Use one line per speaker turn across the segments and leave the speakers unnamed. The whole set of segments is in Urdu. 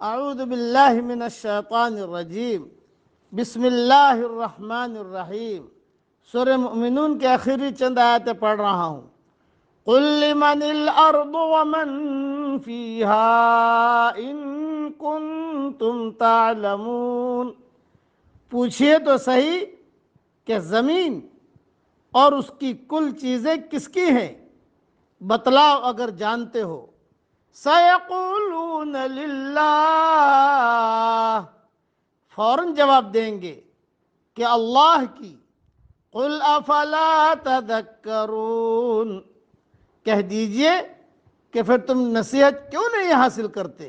اعوذ باللہ من الشیطان الرجیم بسم اللہ الرحمن الرحیم سورہ مؤمنون کے آخری چند آیتیں پڑھ رہا ہوں۔ قل لمن الارض ومن فیہا ان کنتم تعلمون، پوچھئے تو صحیح کہ زمین اور اس کی کل چیزیں کس کی ہیں، بتلاؤ اگر جانتے ہو۔ سَيَقُولُونَ لِلَّهِ، فوراً جواب دیں گے کہ اللہ کی۔ قُلْ أَفَلَا تَذَكَّرُونَ، کہہ دیجئے کہ پھر تم نصیحت کیوں نہیں حاصل کرتے۔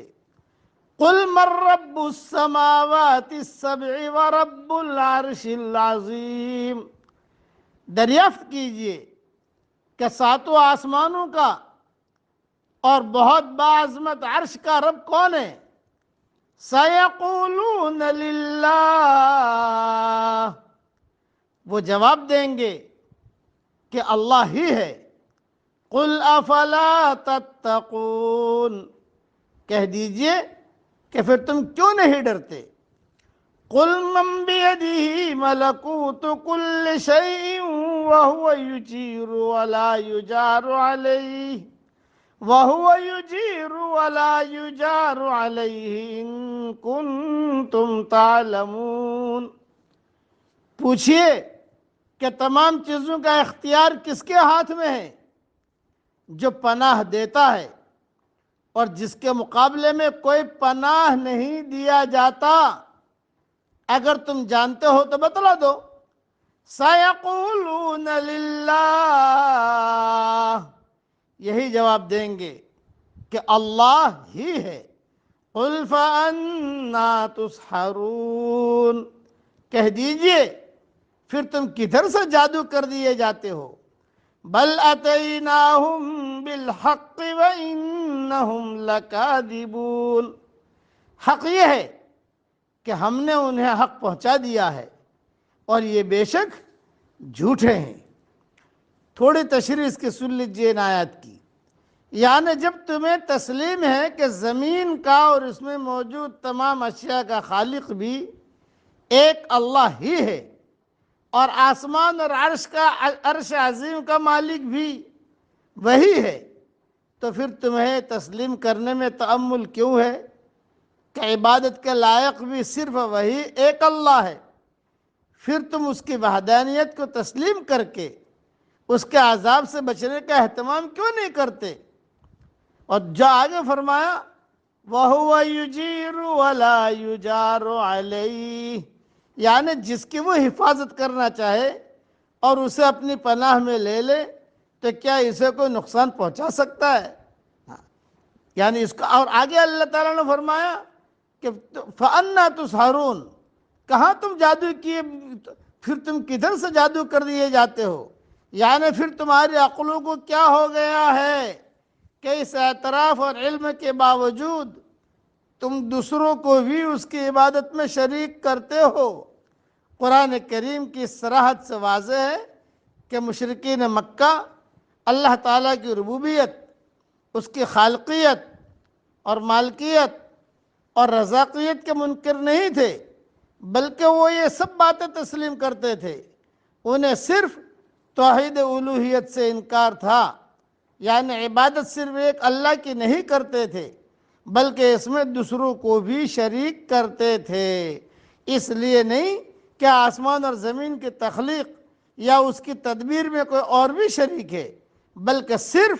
قُلْ مَن رَّبُّ السَّمَاوَاتِ السَّبْعِ وَرَبُّ الْعَرْشِ الْعَظِيمِ، دریافت کیجئے کہ ساتوں آسمانوں کا اور بہت باعظمت عرش کا رب کون ہے۔ سَيَقُولُونَ لِلَّهِ، وہ جواب دیں گے کہ اللہ ہی ہے۔ قُلْ أَفَلَا تَتَّقُونَ، کہہ دیجئے کہ پھر تم کیوں نہیں ڈرتے۔ قُلْ مَن بِيَدِهِ مَلَكُوتُ كُلِّ شَيْءٍ وَهُوَ يُجِيرُ وَلَا يُجَارُ عَلَيْهِ وَهُوَ يُجِيرُ وَلَا يُجَارُ عَلَيْهِ إِن كُنتُمْ تَعْلَمُونَ، پوچھئے کہ تمام چیزوں کا اختیار کس کے ہاتھ میں ہے، جو پناہ دیتا ہے اور جس کے مقابلے میں کوئی پناہ نہیں دیا جاتا، اگر تم جانتے ہو تو بتلا دو۔ سَيَقُولُونَ لِلَّهِ، یہی جواب دیں گے کہ اللہ ہی ہے۔ قُلْ فَأَنَّىٰ تُسْحَرُونَ، کہہ دیجئے پھر تم کدھر سے جادو کر دیے جاتے ہو۔ بَلْ أَتَيْنَاهُمْ بِالْحَقِّ وَإِنَّهُمْ لَكَاذِبُونَ، حق یہ ہے کہ ہم نے انہیں حق پہنچا دیا ہے اور یہ بے شک جھوٹے ہیں۔ تھوڑی تشریح اس کی سن لیجئے ان آیات کی۔ یعنی جب تمہیں تسلیم ہے کہ زمین کا اور اس میں موجود تمام اشیاء کا خالق بھی ایک اللہ ہی ہے، اور آسمان اور عرش عظیم کا مالک بھی وہی ہے، تو پھر تمہیں تسلیم کرنے میں تأمل کیوں ہے کہ عبادت کے لائق بھی صرف وہی ایک اللہ ہے۔ پھر تم اس کی وحدانیت کو تسلیم کر کے اس کے عذاب سے بچنے کا اہتمام کیوں نہیں کرتے۔ اور جو آگے فرمایا وَهُوَ يُجِيرُ وَلَا يُجَارُ عَلَيْهِ، یعنی جس کی وہ حفاظت کرنا چاہے اور اسے اپنی پناہ میں لے لے تو کیا اسے کوئی نقصان پہنچا سکتا ہے۔ یعنی اس کا، اور آگے اللہ تعالیٰ نے فرمایا کہ فَأَنَّىٰ تُسْحَرُونَ، کہاں تم جادو کیے، پھر تم کدھر سے جادو کر دیے جاتے ہو۔ یعنی پھر تمہاری عقلوں کو کیا ہو گیا ہے کہ اس اعتراف اور علم کے باوجود تم دوسروں کو بھی اس کی عبادت میں شریک کرتے ہو۔ قرآن کریم کی صراحت سے واضح ہے کہ مشرکین مکہ اللہ تعالیٰ کی ربوبیت، اس کی خالقیت اور مالکیت اور رزاقیت کے منکر نہیں تھے، بلکہ وہ یہ سب باتیں تسلیم کرتے تھے۔ انہیں صرف توحید الوہیت سے انکار تھا، یعنی عبادت صرف ایک اللہ کی نہیں کرتے تھے بلکہ اس میں دوسروں کو بھی شریک کرتے تھے۔ اس لیے نہیں کہ آسمان اور زمین کی تخلیق یا اس کی تدبیر میں کوئی اور بھی شریک ہے، بلکہ صرف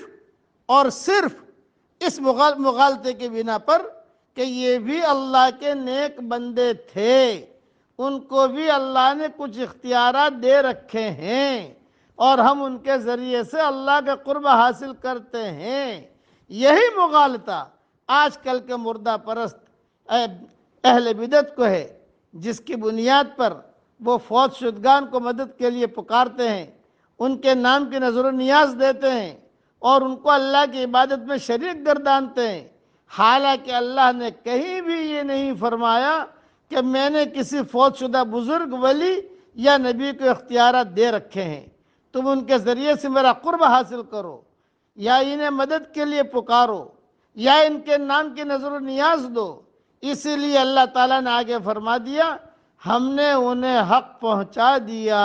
اور صرف اس مغالطے کی بنا پر کہ یہ بھی اللہ کے نیک بندے تھے، ان کو بھی اللہ نے کچھ اختیارات دے رکھے ہیں اور ہم ان کے ذریعے سے اللہ کے قرب حاصل کرتے ہیں۔ یہی مغالطہ آج کل کے مردہ پرست اہل بدعت کو ہے، جس کی بنیاد پر وہ فوت شدگان کو مدد کے لیے پکارتے ہیں، ان کے نام کی نظر و نیاز دیتے ہیں اور ان کو اللہ کی عبادت میں شریک گردانتے ہیں، حالانکہ اللہ نے کہیں بھی یہ نہیں فرمایا کہ میں نے کسی فوت شدہ بزرگ، ولی یا نبی کو اختیارات دے رکھے ہیں، تم ان کے ذریعے سے میرا قرب حاصل کرو یا انہیں مدد کے لیے پکارو یا ان کے نام کی نظر و نیاز دو اسی لیے اللہ تعالیٰ نے آگے فرما دیا ہم نے انہیں حق پہنچا دیا،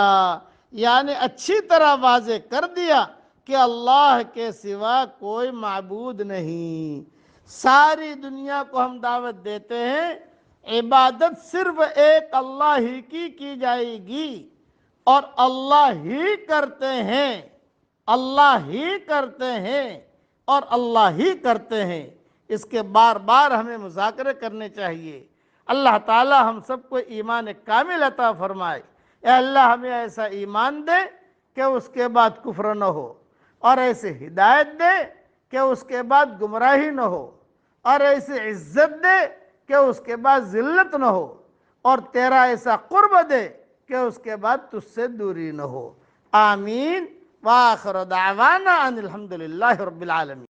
یعنی اچھی طرح واضح کر دیا کہ اللہ کے سوا کوئی معبود نہیں۔ ساری دنیا کو ہم دعوت دیتے ہیں عبادت صرف ایک اللہ ہی کی جائے گی، اور اللہ ہی کرتے ہیں، اللہ ہی کرتے ہیں، اور اللہ ہی کرتے ہیں۔ اس کے بار بار ہمیں مذاکرے کرنے چاہیے۔ اللہ تعالی ہم سب کو ایمان کامل عطا فرمائے۔ اے اللہ ہمیں ایسا ایمان دے کہ اس کے بعد کفر نہ ہو، اور ایسے ہدایت دے کہ اس کے بعد گمراہی نہ ہو، اور ایسی عزت دے کہ اس کے بعد ذلت نہ ہو، اور تیرا ایسا قرب دے کہ اس کے بعد تجھ سے دوری نہ ہو۔ آمین۔ وآخر دعوانا ان الحمدللہ رب العالمین۔